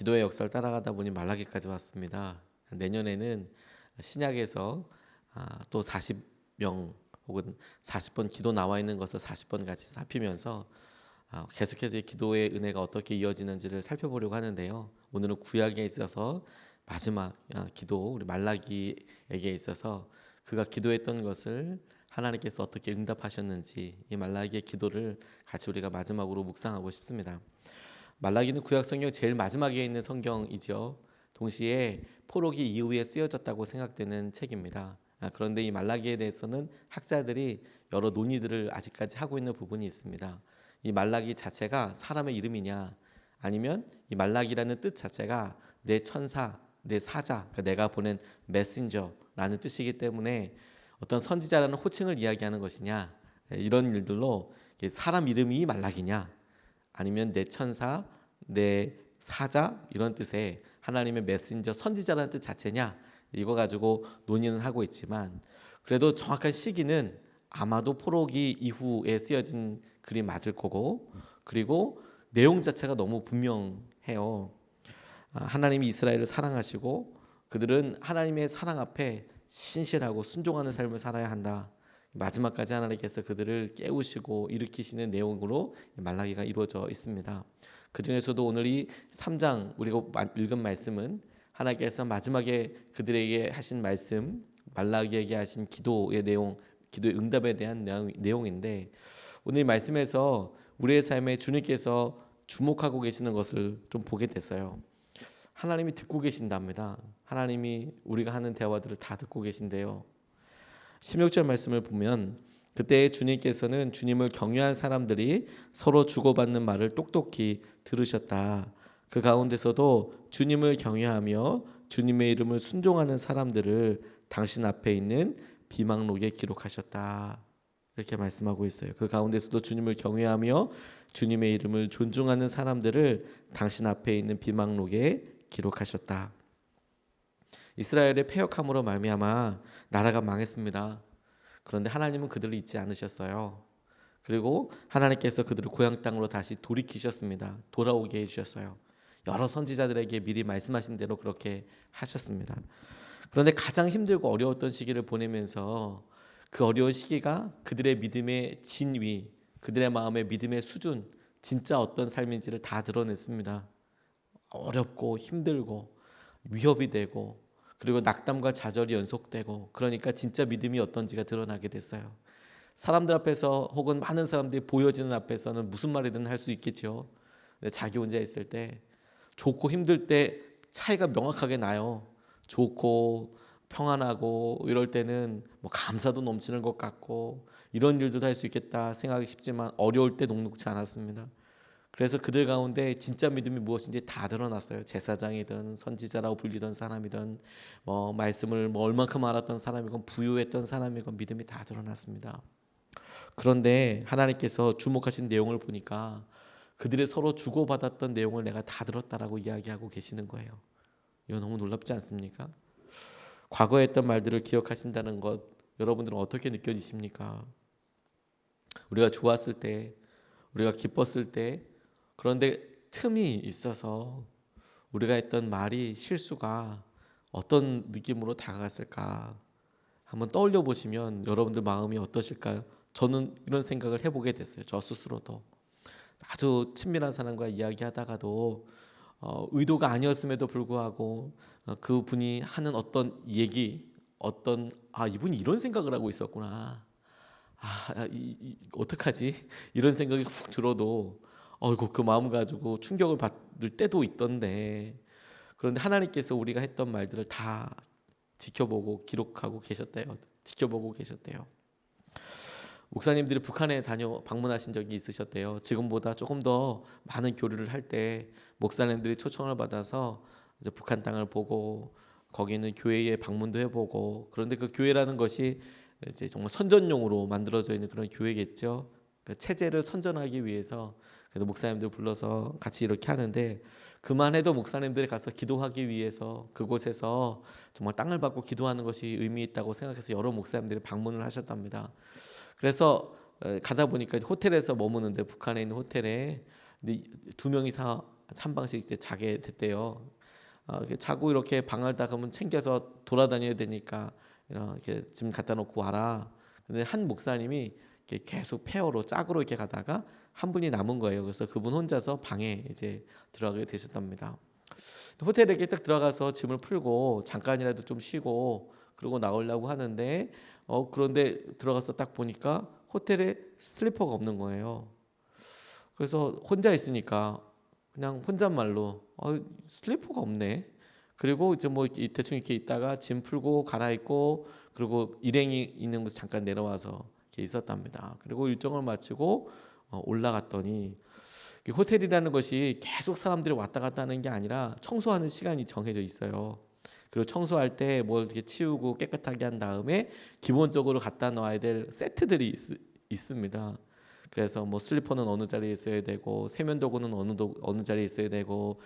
기도의 역사를 따라가다 보니 말라기까지 왔습니다. 내년에는 신약에서 또 40명 혹은 40번 기도 나와 있는 것을 40번 같이 살피면서 계속해서 이 기도의 은혜가 어떻게 이어지는지를 살펴보려고 하는데요. 오늘은 구약에 있어서 마지막 기도 우리 말라기에게 있어서 그가 기도했던 것을 하나님께서 어떻게 응답하셨는지 이 말라기의 기도를 같이 우리가 마지막으로 묵상하고 싶습니다. 말라기는 구약 성경 제일 마지막에 있는 성경이죠. 동시에 포로기 이후에 쓰여졌다고 생각되는 책입니다. 그런데 이 말라기에 대해서는 학자들이 여러 논의들을 아직까지 하고 있는 부분이 있습니다. 이 말라기 자체가 사람의 이름이냐 아니면 이 말라기라는 뜻 자체가 내 천사, 내 사자, 그러니까 내가 보낸 메신저라는 뜻이기 때문에 어떤 선지자라는 호칭을 이야기하는 것이냐 이런 일들로 사람 이름이 말라기냐 아니면 내 천사, 내 사자 이런 뜻의 하나님의 메신저 선지자라는 뜻 자체냐 이거 가지고 논의는 하고 있지만 그래도 정확한 시기는 아마도 포로기 이후에 쓰여진 글이 맞을 거고 그리고 내용 자체가 너무 분명해요. 하나님이 이스라엘을 사랑하시고 그들은 하나님의 사랑 앞에 신실하고 순종하는 삶을 살아야 한다. 마지막까지 하나님께서 그들을 깨우시고 일으키시는 내용으로 말라기가 이루어져 있습니다. 그 중에서도 오늘 이 3장 우리가 읽은 말씀은 하나님께서 마지막에 그들에게 하신 말씀 말라기에게 하신 기도의 내용 기도의 응답에 대한 내용인데 오늘 이 말씀에서 우리의 삶에 주님께서 주목하고 계시는 것을 좀 보게 됐어요. 하나님이 듣고 계신답니다. 하나님이 우리가 하는 대화들을 다 듣고 계신데요. 16절 말씀을 보면 그때 주님께서는 주님을 경외한 사람들이 서로 주고받는 말을 똑똑히 들으셨다. 그 가운데서도 주님을 경외하며 주님의 이름을 순종하는 사람들을 당신 앞에 있는 비망록에 기록하셨다. 이렇게 말씀하고 있어요. 그 가운데서도 주님을 경외하며 주님의 이름을 존중하는 사람들을 당신 앞에 있는 비망록에 기록하셨다. 이스라엘의 패역함으로 말미암아 나라가 망했습니다. 그런데 하나님은 그들을 잊지 않으셨어요. 그리고 하나님께서 그들을 고향 땅으로 다시 돌이키셨습니다. 돌아오게 해주셨어요. 여러 선지자들에게 미리 말씀하신 대로 그렇게 하셨습니다. 그런데 가장 힘들고 어려웠던 시기를 보내면서 그 어려운 시기가 그들의 믿음의 진위, 그들의 마음의 믿음의 수준, 진짜 어떤 삶인지를 다 드러냈습니다. 어렵고 힘들고 위협이 되고 그리고 낙담과 좌절이 연속되고 그러니까 진짜 믿음이 어떤지가 드러나게 됐어요. 사람들 앞에서 혹은 많은 사람들이 보여지는 앞에서는 무슨 말이든 할 수 있겠죠. 근데 자기 혼자 있을 때 좋고 힘들 때 차이가 명확하게 나요. 좋고 평안하고 이럴 때는 뭐 감사도 넘치는 것 같고 이런 일도 할 수 있겠다 생각이 쉽지만 어려울 때 녹록지 않았습니다. 그래서 그들 가운데 진짜 믿음이 무엇인지 다 드러났어요. 제사장이든 선지자라고 불리던 사람이든 말씀을 얼만큼 알았던 사람이건 부유했던 사람이건 믿음이 다 드러났습니다. 그런데 하나님께서 주목하신 내용을 보니까 그들이 서로 주고받았던 내용을 내가 다 들었다라고 이야기하고 계시는 거예요. 이거 너무 놀랍지 않습니까? 과거에 했던 말들을 기억하신다는 것 여러분들은 어떻게 느껴지십니까? 우리가 좋았을 때 우리가 기뻤을 때 그런데 틈이 있어서 우리가 했던 말이 실수가 어떤 느낌으로 다가갔을까 한번 떠올려 보시면 여러분들 마음이 어떠실까요? 저는 이런 생각을 해보게 됐어요. 저 스스로도 아주 친밀한 사람과 이야기하다가도 의도가 아니었음에도 불구하고 그분이 하는 어떤 얘기 이분이 이런 생각을 하고 있었구나 어떡하지? 이런 생각이 훅 들어도 그 마음 가지고 충격을 받을 때도 있던데 그런데 하나님께서 우리가 했던 말들을 다 지켜보고 기록하고 계셨대요. 지켜보고 계셨대요. 목사님들이 북한에 방문하신 적이 있으셨대요. 지금보다 조금 더 많은 교류를 할 때 목사님들이 초청을 받아서 이제 북한 땅을 보고 거기 있는 교회에 방문도 해보고 그런데 그 교회라는 것이 이제 정말 선전용으로 만들어져 있는 그런 교회겠죠. 그 체제를 선전하기 위해서 그래서 목사님들 불러서 같이 이렇게 하는데 그만해도 목사님들이 가서 기도하기 위해서 그곳에서 정말 땅을 밟고 기도하는 것이 의미 있다고 생각해서 여러 목사님들이 방문을 하셨답니다. 그래서 가다 보니까 호텔에서 머무는데 북한에 있는 호텔에 두 명이 한 방씩 이제 자게 됐대요. 이렇게 자고 이렇게 방을 다 그러면 챙겨서 돌아다녀야 되니까 이렇게 짐 갖다 놓고 와라. 근데 한 목사님이 이렇게 계속 페어로 짝으로 이렇게 가다가 한 분이 남은 거예요. 그래서 그분 혼자서 방에 이제 들어가게 되셨답니다. 호텔에 이렇게 딱 들어가서 짐을 풀고 잠깐이라도 좀 쉬고 그러고 나오려고 하는데 그런데 들어가서 딱 보니까 호텔에 슬리퍼가 없는 거예요. 그래서 혼자 있으니까 그냥 혼잣말로 슬리퍼가 없네. 그리고 이제 뭐 대충 이렇게 있다가 짐 풀고 갈아입고 그리고 일행이 있는 곳에 잠깐 내려와서 이렇게 있었답니다. 그리고 일정을 마치고 올라갔더니 호텔이라는 것이 계속 사람들이 왔다 갔다 하는 게 아니라 청소하는 시간이 정해져 있어요. 그리고 청소할 때 뭘 이렇게 치우고 깨끗하게 한 다음에 기본적으로 갖다 놔야 될 세트들이 있습니다. 그래서 뭐 슬리퍼는 어느 자리에 있어야 되고 세면도구는 어느 자리에 있어야 되고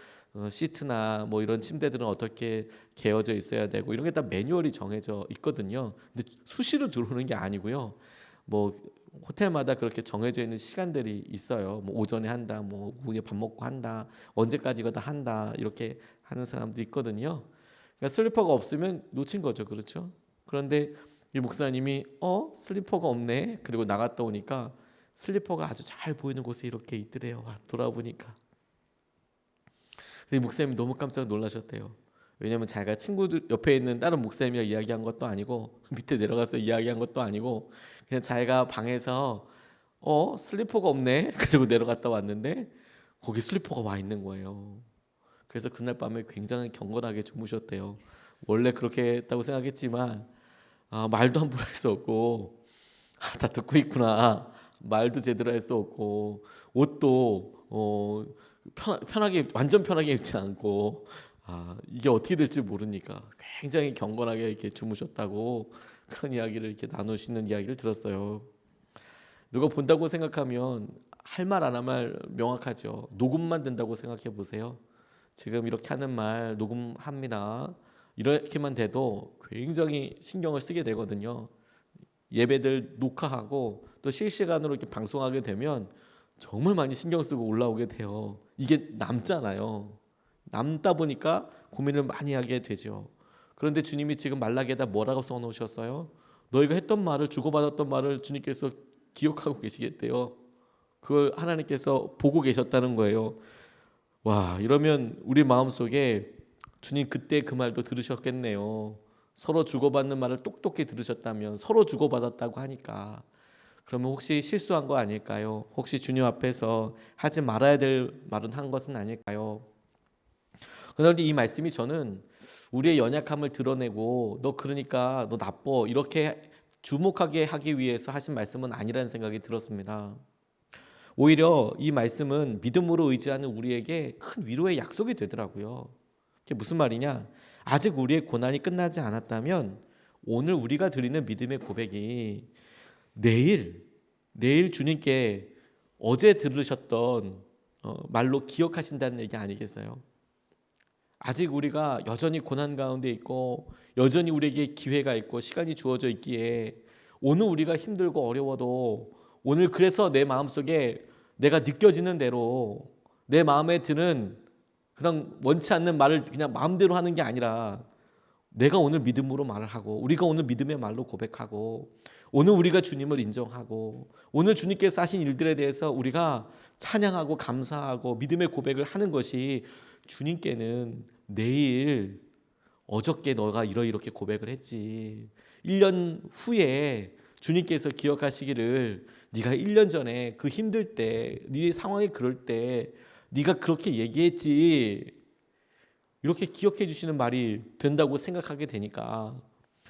시트나 뭐 이런 침대들은 어떻게 개어져 있어야 되고 이런 게 다 매뉴얼이 정해져 있거든요. 근데 수시로 들어오는 게 아니고요. 뭐 호텔마다 그렇게 정해져 있는 시간들이 있어요. 뭐 오전에 한다, 뭐 오후에 밥 먹고 한다, 언제까지가 한다 이렇게 하는 사람도 있거든요. 그러니까 슬리퍼가 없으면 놓친 거죠, 그렇죠? 그런데 이 목사님이 슬리퍼가 없네. 그리고 나갔다 오니까 슬리퍼가 아주 잘 보이는 곳에 이렇게 있더래요. 돌아보니까. 이 목사님이 너무 깜짝 놀라셨대요. 왜냐하면 자기가 친구들 옆에 있는 다른 목사님이랑 이야기한 것도 아니고 밑에 내려가서 이야기한 것도 아니고 그냥 자기가 방에서 슬리퍼가 없네. 그리고 내려갔다 왔는데 거기 슬리퍼가 와 있는 거예요. 그래서 그날 밤에 굉장히 경건하게 주무셨대요. 원래 그렇게 했다고 생각했지만 말도 함부로 할 수 없고 다 듣고 있구나. 말도 제대로 할 수 없고 옷도 편하게 완전 편하게 입지 않고 이게 어떻게 될지 모르니까 굉장히 경건하게 이렇게 주무셨다고 그런 이야기를 이렇게 나누시는 이야기를 들었어요. 누가 본다고 생각하면 할 말 안 할 말 명확하죠. 녹음만 된다고 생각해 보세요. 지금 이렇게 하는 말 녹음합니다. 이렇게만 돼도 굉장히 신경을 쓰게 되거든요. 예배들 녹화하고 또 실시간으로 이렇게 방송하게 되면 정말 많이 신경 쓰고 올라오게 돼요. 이게 남잖아요. 남다 보니까 고민을 많이 하게 되죠. 그런데 주님이 지금 말라기에다 뭐라고 써놓으셨어요? 너희가 했던 말을 주고받았던 말을 주님께서 기억하고 계시겠대요. 그걸 하나님께서 보고 계셨다는 거예요. 와, 이러면 우리 마음속에 주님 그때 그 말도 들으셨겠네요. 서로 주고받는 말을 똑똑히 들으셨다면 서로 주고받았다고 하니까 그러면 혹시 실수한 거 아닐까요? 혹시 주님 앞에서 하지 말아야 될 말은 한 것은 아닐까요? 그런데 이 말씀이 저는 우리의 연약함을 드러내고 너 그러니까 너 나빠 이렇게 주목하게 하기 위해서 하신 말씀은 아니라는 생각이 들었습니다. 오히려 이 말씀은 믿음으로 의지하는 우리에게 큰 위로의 약속이 되더라고요. 그게 무슨 말이냐? 아직 우리의 고난이 끝나지 않았다면 오늘 우리가 드리는 믿음의 고백이 내일 주님께 어제 들으셨던 말로 기억하신다는 얘기 아니겠어요? 아직 우리가 여전히 고난 가운데 있고 여전히 우리에게 기회가 있고 시간이 주어져 있기에 오늘 우리가 힘들고 어려워도 오늘 그래서 내 마음속에 내가 느껴지는 대로 내 마음에 드는 그냥 원치 않는 말을 그냥 마음대로 하는 게 아니라 내가 오늘 믿음으로 말을 하고 우리가 오늘 믿음의 말로 고백하고 오늘 우리가 주님을 인정하고 오늘 주님께서 하신 일들에 대해서 우리가 찬양하고 감사하고 믿음의 고백을 하는 것이 주님께는 내일 어저께 너가 이렇게 고백을 했지 1년 후에 주님께서 기억하시기를 네가 1년 전에 그 힘들 때 네 상황이 그럴 때 네가 그렇게 얘기했지 이렇게 기억해 주시는 말이 된다고 생각하게 되니까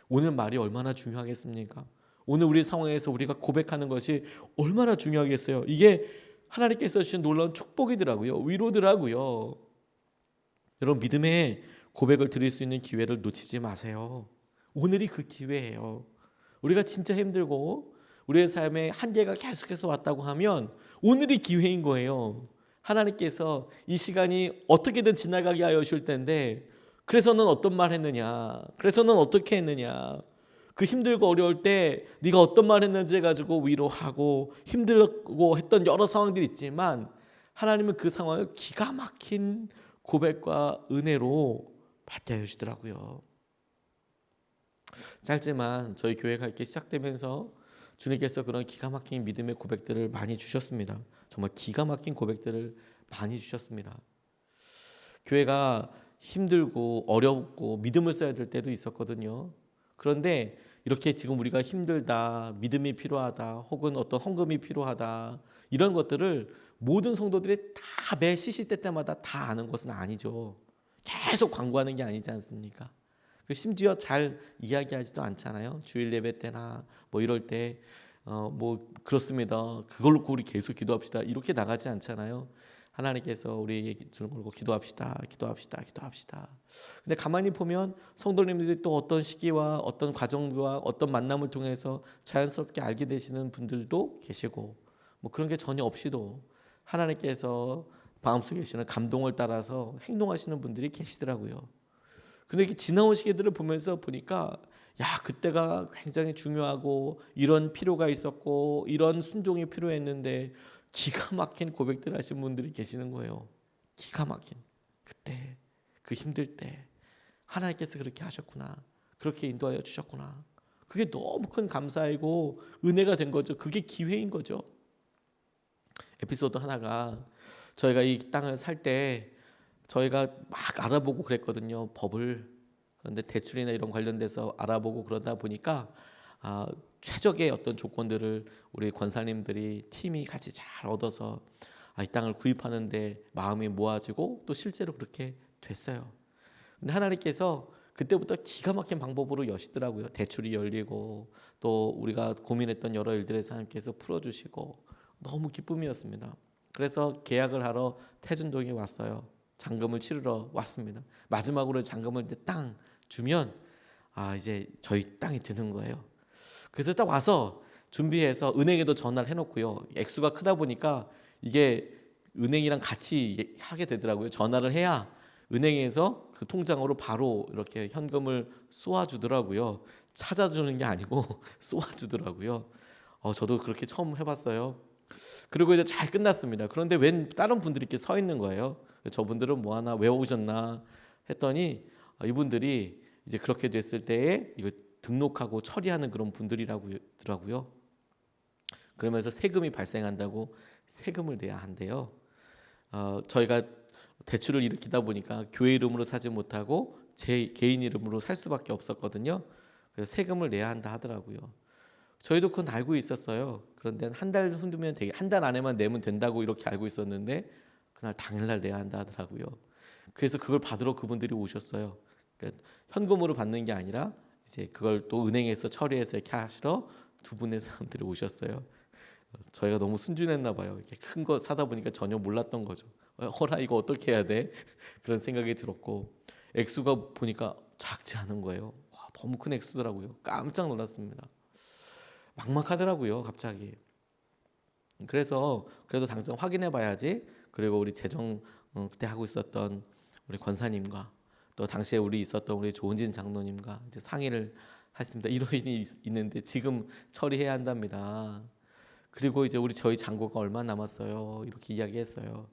오늘 말이 얼마나 중요하겠습니까? 오늘 우리 상황에서 우리가 고백하는 것이 얼마나 중요하겠어요. 이게 하나님께서 주신 놀라운 축복이더라고요. 위로더라고요. 여러분 믿음의 고백을 드릴 수 있는 기회를 놓치지 마세요. 오늘이 그 기회예요. 우리가 진짜 힘들고 우리의 삶에 한계가 계속해서 왔다고 하면 오늘이 기회인 거예요. 하나님께서 이 시간이 어떻게든 지나가게 하여 주실 텐데 그래서 넌 어떤 말 했느냐? 그래서 넌 어떻게 했느냐? 그 힘들고 어려울 때 네가 어떤 말 했는지 가지고 위로하고 힘들고 했던 여러 상황들이 있지만 하나님은 그 상황을 기가 막힌 고백과 은혜로 받게 해주시더라고요. 짧지만 저희 교회가 이렇게 시작되면서 주님께서 그런 기가 막힌 믿음의 고백들을 많이 주셨습니다. 정말 기가 막힌 고백들을 많이 주셨습니다. 교회가 힘들고 어렵고 믿음을 써야 될 때도 있었거든요. 그런데 이렇게 지금 우리가 힘들다, 믿음이 필요하다, 혹은 어떤 헌금이 필요하다, 이런 것들을 모든 성도들이 다 매 시시때 때마다 다 아는 것은 아니죠. 계속 광고하는 게 아니지 않습니까? 심지어 잘 이야기하지도 않잖아요. 주일 예배 때나 뭐 이럴 때 뭐 그렇습니다. 그걸 놓고 우리 계속 기도합시다. 이렇게 나가지 않잖아요. 하나님께서 우리 주를 걸고 기도합시다. 근데 가만히 보면 성도님들이 또 어떤 시기와 어떤 과정과 어떤 만남을 통해서 자연스럽게 알게 되시는 분들도 계시고, 뭐 그런 게 전혀 없이도 하나님께서 마음속에 계시는 감동을 따라서 행동하시는 분들이 계시더라고요. 근데 이렇게 지나온 시기들을 보면서 보니까 그때가 굉장히 중요하고 이런 필요가 있었고 이런 순종이 필요했는데 기가 막힌 고백들 하신 분들이 계시는 거예요. 기가 막힌 그때 그 힘들 때 하나님께서 그렇게 하셨구나, 그렇게 인도하여 주셨구나. 그게 너무 큰 감사이고 은혜가 된 거죠. 그게 기회인 거죠. 에피소드 하나가, 저희가 이 땅을 살 때 저희가 막 알아보고 그랬거든요, 법을. 그런데 대출이나 이런 관련돼서 알아보고 그러다 보니까 최적의 어떤 조건들을 우리 권사님들이 팀이 같이 잘 얻어서 이 땅을 구입하는데 마음이 모아지고 또 실제로 그렇게 됐어요. 근데 하나님께서 그때부터 기가 막힌 방법으로 여시더라고요. 대출이 열리고 또 우리가 고민했던 여러 일들에서 하나님께서 풀어주시고 너무 기쁨이었습니다. 그래서 계약을 하러 태준동에 왔어요. 잔금을 치르러 왔습니다. 마지막으로 잔금을 이제 땅 주면 이제 저희 땅이 되는 거예요. 그래서 딱 와서 준비해서 은행에도 전화를 해놓고요. 액수가 크다 보니까 이게 은행이랑 같이 하게 되더라고요. 전화를 해야 은행에서 그 통장으로 바로 이렇게 현금을 쏘아주더라고요. 찾아주는 게 아니고 쏘아주더라고요. 저도 그렇게 처음 해봤어요. 그리고 이제 잘 끝났습니다. 그런데 웬 다른 분들이 이렇게 서 있는 거예요. 저분들은 뭐 하나 외워오셨나 했더니 이분들이 이제 그렇게 됐을 때에 이거 등록하고 처리하는 그런 분들이라고요. 그러면서 세금이 발생한다고 세금을 내야 한대요. 저희가 대출을 일으키다 보니까 교회 이름으로 사지 못하고 제 개인 이름으로 살 수밖에 없었거든요. 그래서 세금을 내야 한다 하더라고요. 저희도 그건 알고 있었어요. 그런데 한 달 후면 되게, 한 달 안에만 내면 된다고 이렇게 알고 있었는데 그날 당일날 내야 한다 하더라고요. 그래서 그걸 받으러 그분들이 오셨어요. 그러니까 현금으로 받는 게 아니라 이제 그걸 또 은행에서 처리해서 이렇게 하시러 두 분의 사람들이 오셨어요. 저희가 너무 순진했나 봐요. 이렇게 큰 거 사다 보니까 전혀 몰랐던 거죠. 허라 이거 어떻게 해야 돼? 그런 생각이 들었고, 액수가 보니까 작지 않은 거예요. 너무 큰 액수더라고요. 깜짝 놀랐습니다. 막막하더라고요, 갑자기. 그래서 그래도 당장 확인해 봐야지. 그리고 우리 재정 그때 하고 있었던 우리 권사님과 또 당시에 우리 있었던 우리 조은진 장로님과 이제 상의를 했습니다. 이런 일이 있는데 지금 처리해야 한답니다. 그리고 이제 저희 잔고가 얼마 남았어요, 이렇게 이야기했어요.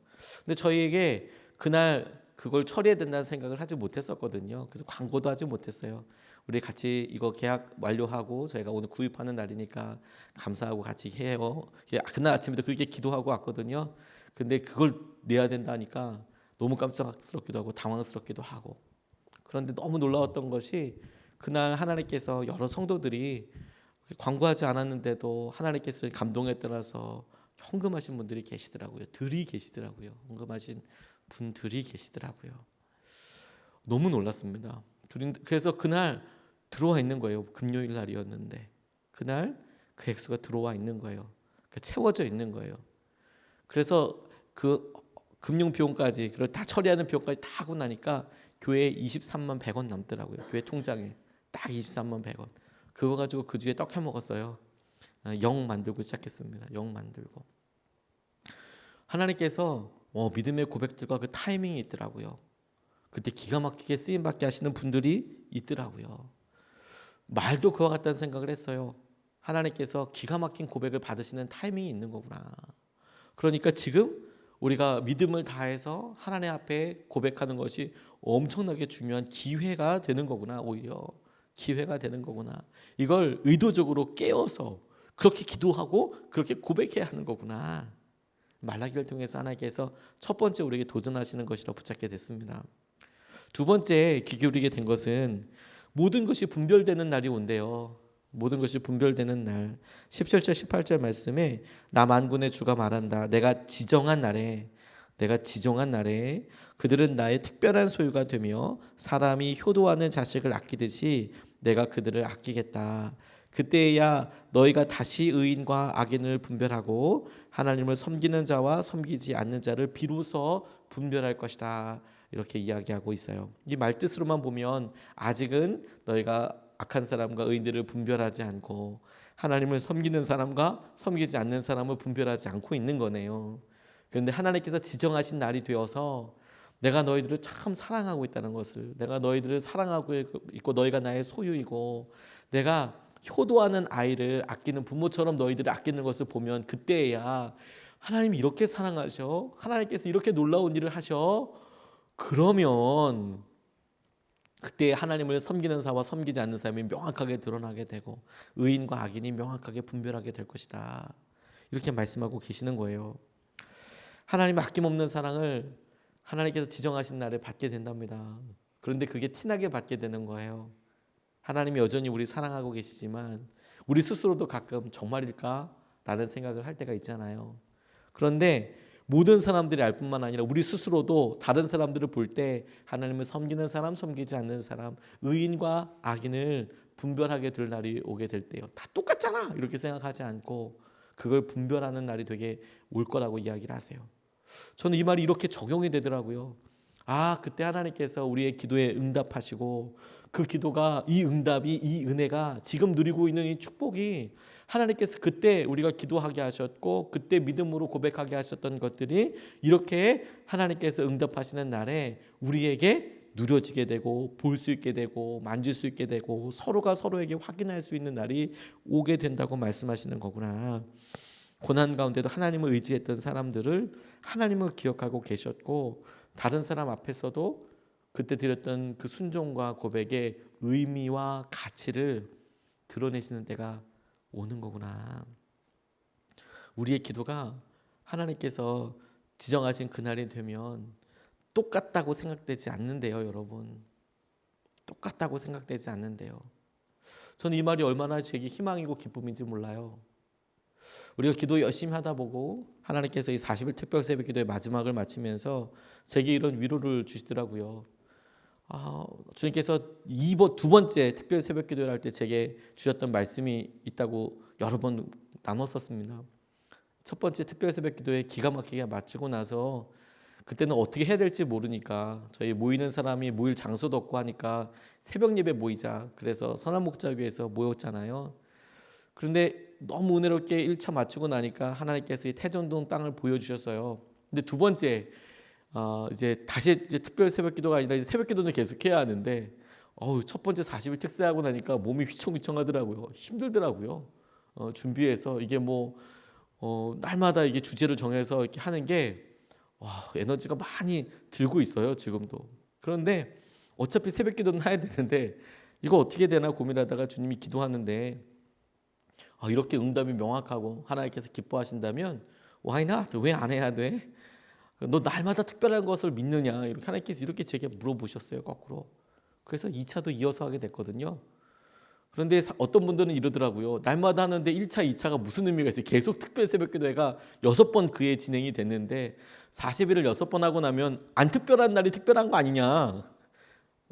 근데 저희에게 그날 그걸 처리해야 된다는 생각을 하지 못했었거든요. 그래서 광고도 하지 못했어요. 우리 같이 이거 계약 완료하고 저희가 오늘 구입하는 날이니까 감사하고 같이 해요. 그날 아침에도 그렇게 기도하고 왔거든요. 근데 그걸 내야 된다니까 너무 깜짝스럽기도 하고 당황스럽기도 하고, 그런데 너무 놀라웠던 것이 그날 하나님께서 여러 성도들이 광고하지 않았는데도 하나님께서 감동에 따라서 헌금하신 분들이 계시더라고요. 들이 계시더라고요. 헌금하신 분들이 계시더라고요. 너무 놀랐습니다. 그래서 그날 들어와 있는 거예요. 금요일 날이었는데 그날 그 액수가 들어와 있는 거예요. 채워져 있는 거예요. 그래서 그 금융 비용까지, 그걸 다 처리하는 비용까지 다 하고 나니까 교회에 23만 100원 남더라고요. 교회 통장에 딱 23만 100원. 그거 가지고 그 주에 떡 해 먹었어요. 영 만들고 시작했습니다. 영 만들고. 하나님께서 믿음의 고백들과 그 타이밍이 있더라고요. 그때 기가 막히게 쓰임받게 하시는 분들이 있더라고요. 말도 그와 같다는 생각을 했어요. 하나님께서 기가 막힌 고백을 받으시는 타이밍이 있는 거구나. 그러니까 지금 우리가 믿음을 다해서 하나님 앞에 고백하는 것이 엄청나게 중요한 기회가 되는 거구나. 오히려 기회가 되는 거구나. 이걸 의도적으로 깨어서 그렇게 기도하고 그렇게 고백해야 하는 거구나. 말라기를 통해서 하나님께서 첫 번째 우리에게 도전하시는 것이라 붙잡게 됐습니다. 두 번째 귀 기울이게 된 것은 모든 것이 분별되는 날이 온대요. 모든 것이 분별되는 날. 17절 18절 말씀에 나 만군의 주가 말한다. 내가 지정한 날에 그들은 나의 특별한 소유가 되며 사람이 효도하는 자식을 아끼듯이 내가 그들을 아끼겠다. 그때야 너희가 다시 의인과 악인을 분별하고 하나님을 섬기는 자와 섬기지 않는 자를 비로소 분별할 것이다. 이렇게 이야기하고 있어요. 이 말뜻으로만 보면 아직은 너희가 악한 사람과 의인들을 분별하지 않고 하나님을 섬기는 사람과 섬기지 않는 사람을 분별하지 않고 있는 거네요. 그런데 하나님께서 지정하신 날이 되어서 내가 너희들을 참 사랑하고 있다는 것을, 내가 너희들을 사랑하고 있고 너희가 나의 소유이고 내가 효도하는 아이를 아끼는 부모처럼 너희들을 아끼는 것을 보면 그때야 하나님이 이렇게 사랑하셔, 하나님께서 이렇게 놀라운 일을 하셔. 그러면 그때 하나님을 섬기는 자와 섬기지 않는 사람이 명확하게 드러나게 되고 의인과 악인이 명확하게 분별하게 될 것이다. 이렇게 말씀하고 계시는 거예요. 하나님의 아낌없는 사랑을 하나님께서 지정하신 날에 받게 된답니다. 그런데 그게 티나게 받게 되는 거예요. 하나님이 여전히 우리 사랑하고 계시지만 우리 스스로도 가끔 정말일까? 라는 생각을 할 때가 있잖아요. 그런데 모든 사람들이 알 뿐만 아니라 우리 스스로도 다른 사람들을 볼 때 하나님을 섬기는 사람, 섬기지 않는 사람, 의인과 악인을 분별하게 될 날이 오게 될 때요. 다 똑같잖아! 이렇게 생각하지 않고 그걸 분별하는 날이 되게 올 거라고 이야기를 하세요. 저는 이 말이 이렇게 적용이 되더라고요. 아, 그때 하나님께서 우리의 기도에 응답하시고 그 기도가, 이 응답이, 이 은혜가 지금 누리고 있는 이 축복이 하나님께서 그때 우리가 기도하게 하셨고 그때 믿음으로 고백하게 하셨던 것들이 이렇게 하나님께서 응답하시는 날에 우리에게 누려지게 되고 볼 수 있게 되고 만질 수 있게 되고 서로가 서로에게 확인할 수 있는 날이 오게 된다고 말씀하시는 거구나. 고난 가운데도 하나님을 의지했던 사람들을 하나님을 기억하고 계셨고 다른 사람 앞에서도 그때 드렸던 그 순종과 고백의 의미와 가치를 드러내시는 때가 오는 거구나. 우리의 기도가 하나님께서 지정하신 그날이 되면 똑같다고 생각되지 않는데요, 여러분. 똑같다고 생각되지 않는데요. 저는 이 말이 얼마나 제게 희망이고 기쁨인지 몰라요. 우리가 기도 열심히 하다 보고 하나님께서 이 40일 특별 새벽 기도의 마지막을 마치면서 제게 이런 위로를 주시더라고요. 주님께서 두 번째 특별 새벽 기도를 할 때 제게 주셨던 말씀이 있다고 여러 번 나눴었습니다. 첫 번째 특별 새벽 기도에 기가 막히게 마치고 나서 그때는 어떻게 해야 될지 모르니까 저희 모이는 사람이 모일 장소도 없고 하니까 새벽 예배 모이자. 그래서 선한목자교회에서 모였잖아요. 그런데 너무 은혜롭게 1차 마치고 나니까 하나님께서 이 태전동 땅을 보여주셨어요. 근데 두 번째 이제 다시 특별 새벽기도가 아니라 이제 새벽기도는 계속해야 하는데 첫 번째 40일 특세하고 나니까 몸이 휘청휘청하더라고요. 힘들더라고요. 준비해서 이게 날마다 이게 주제를 정해서 이렇게 하는 게 에너지가 많이 들고 있어요. 지금도. 그런데 어차피 새벽기도는 해야 되는데 이거 어떻게 되나 고민하다가 주님이 기도하는데 이렇게 응답이 명확하고 하나님께서 기뻐하신다면 why not? 왜 안 해야 돼? 너 날마다 특별한 것을 믿느냐? 이렇게 하나님께서 이렇게 제게 물어보셨어요. 거꾸로. 그래서 2차도 이어서 하게 됐거든요. 그런데 어떤 분들은 이러더라고요. 날마다 하는데 1차, 2차가 무슨 의미가 있어요? 계속 특별 새벽기도회가 6번 그에 진행이 됐는데 40일을 6번 하고 나면 안 특별한 날이 특별한 거 아니냐?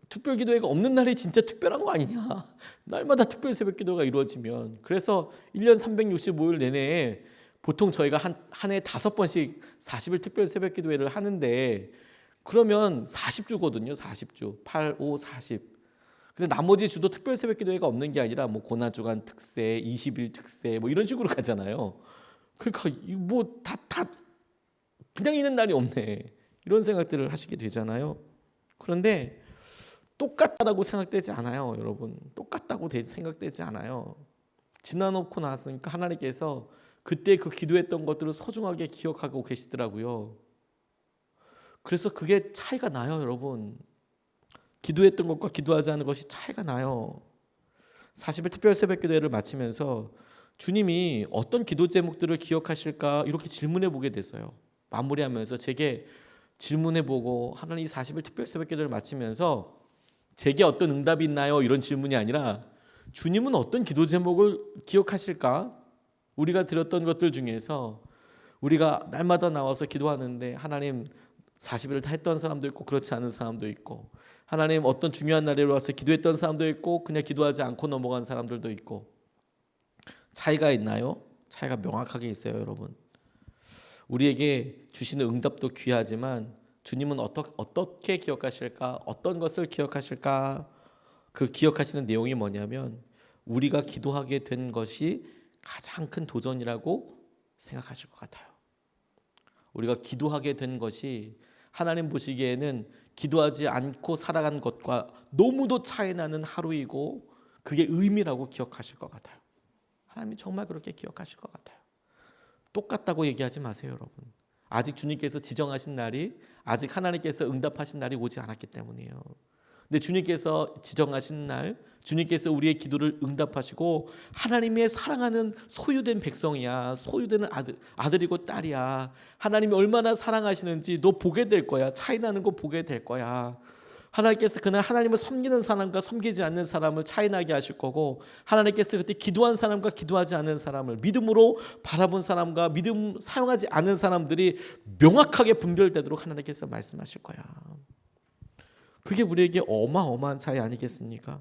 특별기도회가 없는 날이 진짜 특별한 거 아니냐? 날마다 특별 새벽기도가 이루어지면. 그래서 1년 365일 내내 보통 저희가 한 해 5번씩 40일 특별 새벽기도회를 하는데 그러면 40주거든요. 40주. 8, 5, 40. 근데 나머지 주도 특별 새벽기도회가 없는 게 아니라 고난주간 특세, 20일 특세 이런 식으로 가잖아요. 그러니까 다 그냥 있는 날이 없네. 이런 생각들을 하시게 되잖아요. 그런데 똑같다고 생각되지 않아요, 여러분. 똑같다고 생각되지 않아요. 지나놓고 나서니까 하나님께서 그때 그 기도했던 것들을 소중하게 기억하고 계시더라고요. 그래서 그게 차이가 나요, 여러분. 기도했던 것과 기도하지 않은 것이 차이가 나요. 40일 특별 새벽기도회를 마치면서 주님이 어떤 기도 제목들을 기억하실까 이렇게 질문해 보게 됐어요. 마무리하면서 제게 질문해 보고 하나님 40일 특별 새벽기도를 마치면서 제게 어떤 응답이 있나요? 이런 질문이 아니라 주님은 어떤 기도 제목을 기억하실까? 우리가 드렸던 것들 중에서 우리가 날마다 나와서 기도하는데 하나님 40일을 다 했던 사람도 있고 그렇지 않은 사람도 있고, 하나님 어떤 중요한 날에 와서 기도했던 사람도 있고 그냥 기도하지 않고 넘어간 사람들도 있고, 차이가 있나요? 차이가 명확하게 있어요, 여러분. 우리에게 주시는 응답도 귀하지만 주님은 어떻게 기억하실까? 어떤 것을 기억하실까? 그 기억하시는 내용이 뭐냐면 우리가 기도하게 된 것이 가장 큰 도전이라고 생각하실 것 같아요. 우리가 기도하게 된 것이 하나님 보시기에는 기도하지 않고 살아간 것과 너무도 차이 나는 하루이고 그게 의미라고 기억하실 것 같아요. 하나님이 정말 그렇게 기억하실 것 같아요. 똑같다고 얘기하지 마세요, 여러분. 아직 주님께서 지정하신 날이, 아직 하나님께서 응답하신 날이 오지 않았기 때문이에요. 근데 주님께서 지정하신 날, 주님께서 우리의 기도를 응답하시고 하나님의 사랑하는 소유된 백성이야, 소유되는 아들이고 딸이야. 하나님이 얼마나 사랑하시는지 너 보게 될 거야. 차이 나는 거 보게 될 거야. 하나님께서 그날 하나님을 섬기는 사람과 섬기지 않는 사람을 차이 나게 하실 거고, 하나님께서 그때 기도한 사람과 기도하지 않는 사람을, 믿음으로 바라본 사람과 믿음 사용하지 않은 사람들이 명확하게 분별되도록 하나님께서 말씀하실 거야. 그게 우리에게 어마어마한 차이 아니겠습니까?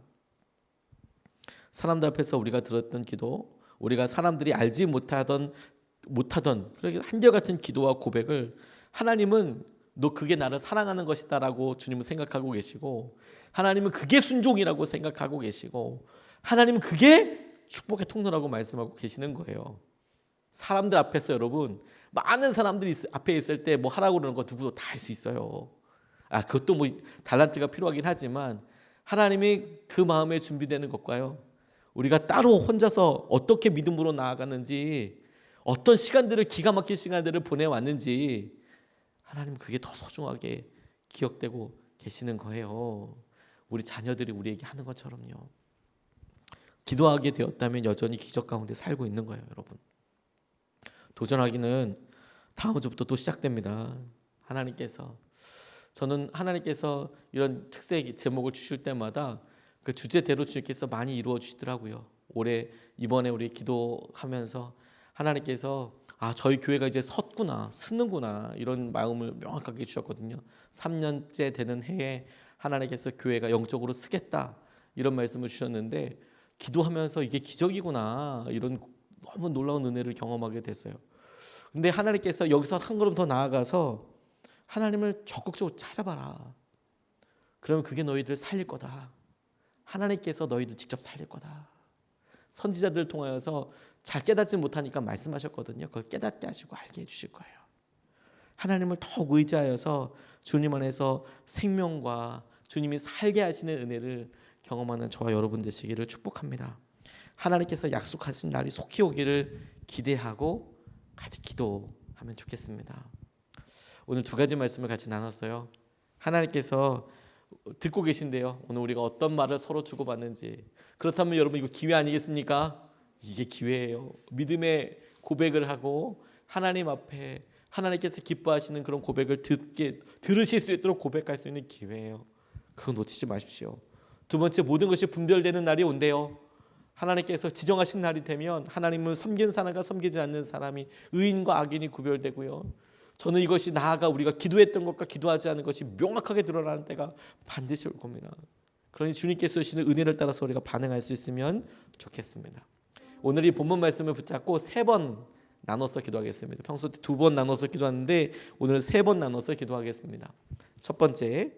사람들 앞에서 우리가 들었던 기도, 우리가 사람들이 알지 못하던 그렇게 한결같은 기도와 고백을 하나님은 너 그게 나를 사랑하는 것이다 라고 주님은 생각하고 계시고, 하나님은 그게 순종이라고 생각하고 계시고, 하나님은 그게 축복의 통로라고 말씀하고 계시는 거예요. 사람들 앞에서 여러분, 많은 사람들이 앞에 있을 때 뭐 하라고 그러는 거 누구도 다 할 수 있어요. 그것도 뭐 달란트가 필요하긴 하지만 하나님이 그 마음에 준비되는 것과요, 우리가 따로 혼자서 어떻게 믿음으로 나아가는지, 어떤 시간들을 기가 막힌 시간들을 보내왔는지 하나님 그게 더 소중하게 기억되고 계시는 거예요. 우리 자녀들이 우리에게 하는 것처럼요. 기도하게 되었다면 여전히 기적 가운데 살고 있는 거예요, 여러분. 도전하기는 다음 주부터 또 시작됩니다. 저는 하나님께서 이런 특색 제목을 주실 때마다 그 주제대로 주님께서 많이 이루어 주시더라고요. 올해 이번에 우리 기도하면서 하나님께서 저희 교회가 이제 쓰는구나 이런 마음을 명확하게 주셨거든요. 3년째 되는 해에 하나님께서 교회가 영적으로 쓰겠다 이런 말씀을 주셨는데, 기도하면서 이게 기적이구나 이런 너무 놀라운 은혜를 경험하게 됐어요. 근데 하나님께서 여기서 한 걸음 더 나아가서 하나님을 적극적으로 찾아봐라. 그러면 그게 너희들 살릴 거다. 하나님께서 너희들 직접 살릴 거다. 선지자들 통하여서 잘 깨닫지 못하니까 말씀하셨거든요. 그걸 깨닫게 하시고 알게 해주실 거예요. 하나님을 더욱 의지하여서 주님 안에서 생명과 주님이 살게 하시는 은혜를 경험하는 저와 여러분 되시기를 축복합니다. 하나님께서 약속하신 날이 속히 오기를 기대하고 같이 기도하면 좋겠습니다. 오늘 두 가지 말씀을 같이 나눴어요. 하나님께서 듣고 계신데요. 오늘 우리가 어떤 말을 서로 주고받는지. 그렇다면 여러분 이거 기회 아니겠습니까? 이게 기회예요. 믿음의 고백을 하고 하나님 앞에 하나님께서 기뻐하시는 그런 고백을 들으실 수 있도록 고백할 수 있는 기회예요. 그거 놓치지 마십시오. 두 번째, 모든 것이 분별되는 날이 온대요. 하나님께서 지정하신 날이 되면 하나님을 섬긴 사람과 섬기지 않는 사람이, 의인과 악인이 구별되고요. 저는 이것이 나아가 우리가 기도했던 것과 기도하지 않은 것이 명확하게 드러나는 때가 반드시 올 겁니다. 그러니 주님께서 주시는 은혜를 따라서 우리가 반응할 수 있으면 좋겠습니다. 오늘 이 본문 말씀을 붙잡고 3번 나눠서 기도하겠습니다. 평소 때 2번 나눠서 기도하는데 오늘은 3번 나눠서 기도하겠습니다. 첫 번째,